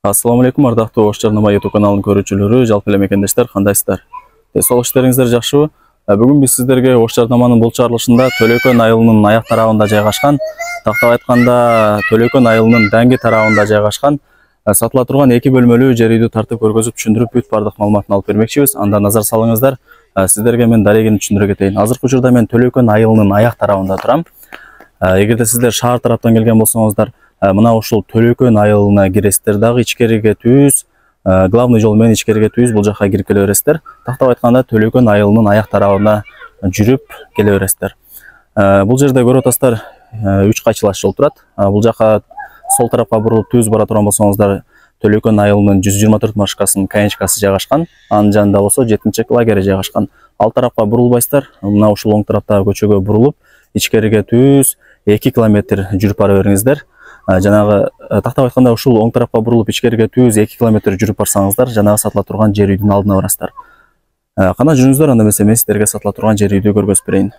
Assalamu alaikum, ардактуу Ош Жарнама YouTube каналынын көрүүчүлөрү, жалпы эле мекендештер, кандайсыздар? Сол иштериңиздер жакшыбы? Бүгүн биз сиздерге Ош Жарнаманын бул чыгарылышында Төлөкөн айылынын аяк тарабында жайгашкан, тактап айтканда Төлөкөн айылынын даңги тарабында жайгашкан сатыла турган 2 бөлмөлүү жер үйдү тартып көргөзүп түшүндүрүп бүт бардык маалыматын алып бермекчибиз. Анда назар салыңыздар. Сиздерге мен дарегини түшүндүрө кетейин. Азыркы учурда мен Төлөкөн айылынын аяк тарабында турам. Эгерде сиздер шаар тараптан келген болсоңуздар, мына ушул Төлөкөн айылына киресиздер, дагы ичкериге түз, главный жол менен ичкериге түз бул жакка кирип келе бересиздер. Тактап айтканда Төлөкөн айылынын аяк тарабына жүрүп келе бересиздер. Бул жерде көрүп атасыздар, 3 кайчылаш жол турат. Бул жакка сол тарапка бурулуп түз бара турган болсоңуздар, Төлөкөн айылынын 124 маршкасынын конечкасы жайгашкан, анын жанында болсо жетинчек лагери жайгашкан. Ал тарапка бурулбайсыздар, мына ушул оң тараптагы көчөгө бурулуп, ичкериге түз 2 километр жүрүп бара бериңиздер. Жанагы тактап айтканда ушул оң тарапка бурулуп ичкериге түз 2 километр жүрүп барсаңыздар, жанагы сатыла турган жер үйдүн алдына барасыздар. Кана жүрүңүздөр, анда эмесе мен сиздерге сатыла турган жер үйдү көргөзүп берейин.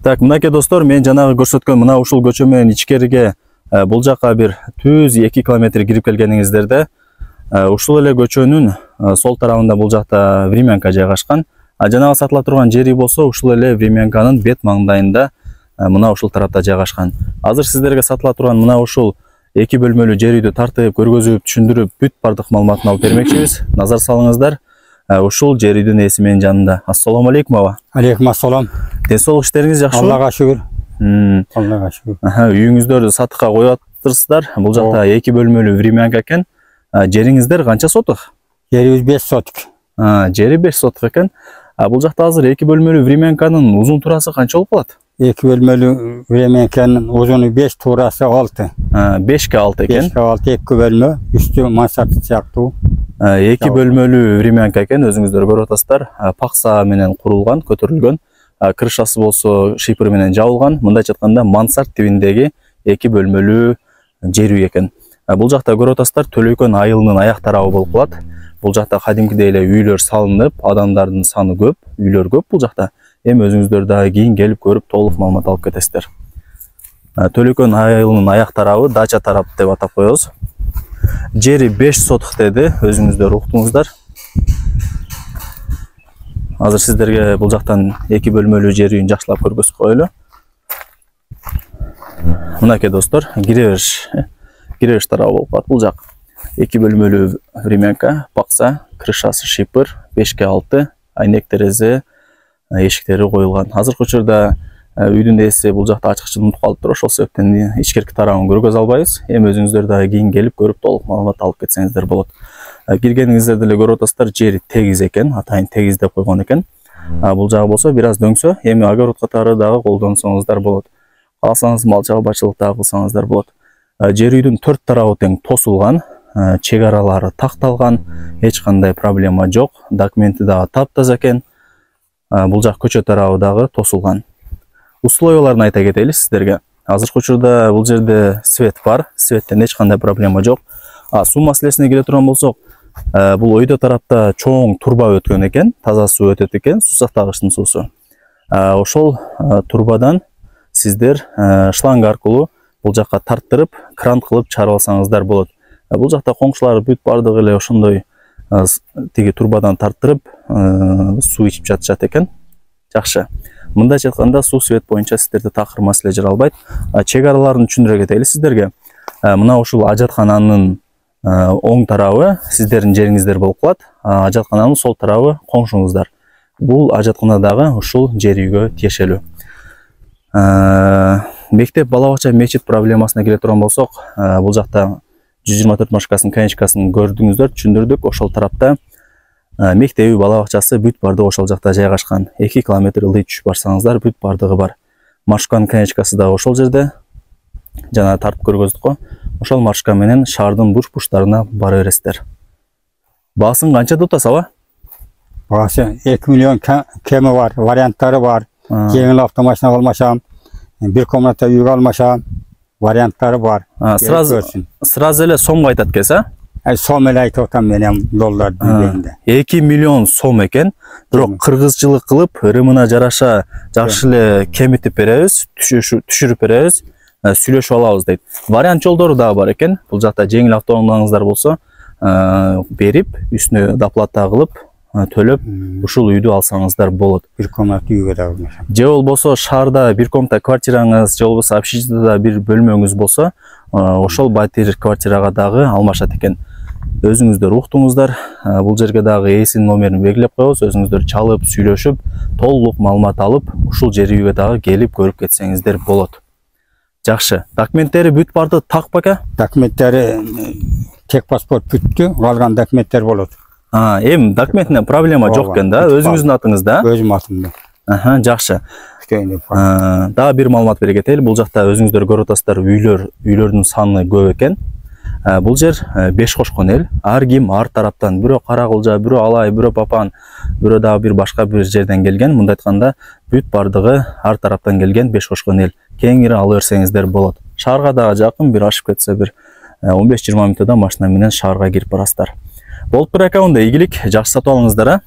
Так, мынакей достор, мен жанагы көрсөткөн мына ушул көчө менен ичкериге бул жакка бир түз 2 километр кирип келгениңиздерде, ушул эле көчөнүн сол тарабында бул жакта времянка жайгашкан. Жанагы сатыла турган жер үй болсо ушул эле времянканын бет маңдайында мына ушул тарапта жайгашкан. Азыр сиздерге сатыла турган мына ушул 2 бөлмөлүү жер үйдү тартып, көргөзүп, түшүндүрүп, бүт бардык маалыматын алып бермекчибиз. Назар салыңыздар. Ушул жер үйдүн ээси менин жанында. Ассаламу алейкум аба. Алейкум ассалам. Денсаулык иштериңиз жакшыбы? Аллага шүгүр. Аллага шүгүр. Үйүңүздөрдү сатыкка коюп атырсыздар. Бул жакта 2 бөлмөлүү времянка экен. Жериңиздер канча соток? Жерибиз 5 соток. Жери 5 соток экен. Бул жакта азыр 2 бөлмөлүү времянканын узун турасы канча болуп калат? 2 бөлмөлүү времянканын узуну 5, турасы 6. 5ке 6 экен. 5ке 6, 2 бөлмө, үстү мансард сыяктуу. 2 бөлмөлүү времянка экен, өзүңүздөр көрүп атасыздар. Пакса менен курулган, көтөрүлгөн. Крышасы болсо шипер менен жабылган. Мындайча айтканда мансард тибиндеги 2 бөлмөлүү жер үй экен. Бул жакта көрүп атасыздар, Төлөкөн айылынын аяк тарабы болуп калат. Бул жакта кадимкидей эле үйлөр салынып, адамдардын саны көп, үйлөр көп бул жакта. Эми өзүңүздөр дагы кийин келип көрүп толук маалымат алып кетесиздер. Төлөкөн айылынын аяк тарабы дача тарап деп атап коебуз. Жери 5 соток деди, өзүңүздөр уктуңуздар. Азыр сиздерге бул жактан 2 бөлмөлүү жер үйүн жакшылап көргөзүп коелу. Мынакей достор, киребериш тарабы болуп калат бул жак. 2 бөлмөлүү времянка, пакса, крышасы шипер, 5ке 6, айнек терезе, эшиктери коюлган. Азыркы учурда үйдүн ээси бул жакта ачкычын унутуп калыптыр, ошол себептен ичкерки тарабын көргөзө албайбыз. Эми өзүңүздөр дагы кийин келип көрүп толук маалымат алып кетсеңиздер болот. Киргениңиздер деле көрүп атасыздар, жери тегиз экен, атайын тегиз деп койгон экен. Бул жагы болсо бир аз дөңсө, эми огород катары дагы колдонсоңуздар болот. Кааласаңыз мал чабуулчылык дагы кылсаңыздар болот. Жер үйдүн 4 тарабы тең тосулган, чек аралары такталган, эч кандай проблема жок. Документи дагы таптаза экен. Бул жак көчө тарабы дагы тосулган. Условияларын айта кетели сиздерге. Азыркы учурда бул жерде свет бар, светтен эч кандай проблема жок. Суу маселесине келе турган болсок, бул өйдө тарапта чоң турба өткөн экен, таза суу өтөт экен, суу сактагычтын суусу. Ошол турбадан сиздер шланг аркылуу бул жакка тарттырып, кран кылып чыгарып алсаңыздар болот. Бул жакта коңшулар бүт бардыгы эле ошондой тиги турбадан тарттырып суу ичип жатышат экен. Жакшы. Мындайча айтканда суу свет боюнча сиздерде такыр маселе жаралбайт. Чек араларын түшүндүрө кетели сиздерге. Мына ушул ажаткананын оң тарабы сиздердин жериңиздер болуп калат. Ажаткананын сол тарабы коңшуңуздар. Бул ажаткана дагы ушул жер үйгө тиешелүү. Мектеп, бала бакча, мечит проблемасына келе турган болсок, бул жакта 124 маршкасынын конечкасын көрдүңүздөр, түшүндүрдүк. Ошол тарапта мектеби, бала бакчасы бүт бардыгы ошол жакта жайгашкан. 2 километр ылдый түшүп барсаңыздар бүт бардыгы бар. Маршканын конечкасы да ошол жерде. Жана тартып көргөздүк го. Ошол маршка менен шаардын буш-буштарына бара бересиздер. Баасын канча деп атасыз аба? Баасы 2 миллион кеми бар, варианттары бар. Жеңил автомашина алмашам, бир комната үй алмашам, варианттары бар. Сразу эле сомго айтат экенсиз, сом эле айтып атам мен доллар дегенде. 2 миллион сом экен. Бирок кыргызчылык кылып, ырымына жараша жакшы эле кемитип беребиз, түшүрүп беребиз, сүйлөшүп алабыз дейт. Вариант жолдору дагы бар экен. Бул жакта жеңил автоунааңыздар болсо, берип, үстүнө доплата кылып, төлөп, ушул үйдү алсаңыздар болот. Bir komnatlı үйгө да алмашам. Же болбосо шаарда бир комната квартираңыз, же болбосо общежитиеда бир бөлмөңүз болсо, ошол батир квартирага дагы алмашат экен. Өзүңүздөр уктуңуздар, бул жерге дагы ээсинин номерин белгилеп коебуз. Өзүңүздөр чалып, сүйлөшүп, толук маалымат алып, ушул жер үйгө дагы келип көрүп кетсеңиздер болот. Жакшы. Документтери бүт барды так бака? Документтери тек паспорт бүттү, калган документтер болот. Эми документине проблема жок экен да, өзүңүздүн атыңызда? Өзүм атымда. Жакшы. Дагы бир маалымат бере кетели. Бул жакта өзүңүздөр көрүп атасыздар, үйлөрдүн саны көп экен. Бул жер 5 кошкон эл. Ар ким ар тараптан, бирөө Каракылжа, бирөө Алай, бирөө Папан, бирөө дагы бир башка бир жерден келген. Мындай айтканда, бүт бардыгы ар тараптан келген 5 кошкон эл. Кеңири ала берсеңиздер болот. Шаарга дагы жакын, бир ашып кетсе бир 15-20 мүнөттөн машина менен шаарга кирип барасыздар. Болуп береке, онда ийгилик, жакшы сатып алыңыздар,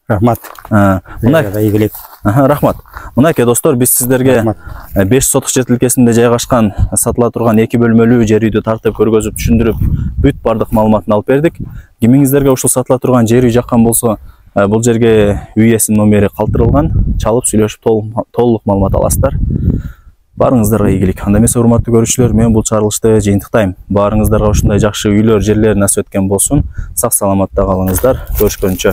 Рахмат. Ийгилик. Рахмат. Мынакей достор, биз сиздерге 5 сотук жер тилкесинде жайгашкан сатыла турган 2 бөлмөлүү жер үйдү тартып көргөзүп түшүндүрүп, бүт бардык маалыматын алып бердик. Кимиңиздерге ушул сатыла турган жер үй жаккан болсо, бул жерге үй ээсинин номери калтырылган, чалып сүйлөшүп толук маалымат аласыздар. Барыңыздарга ийгилик. Анда эмесе, урматтуу көрүүчүлөр, мен бул чыгарылышты жыйынтыктайм. Баарыңыздарга ушундай жакшы үйлөр, жерлер насып эткен болсун. Сак саламатта калыңыздар. Көрүшкөнчө.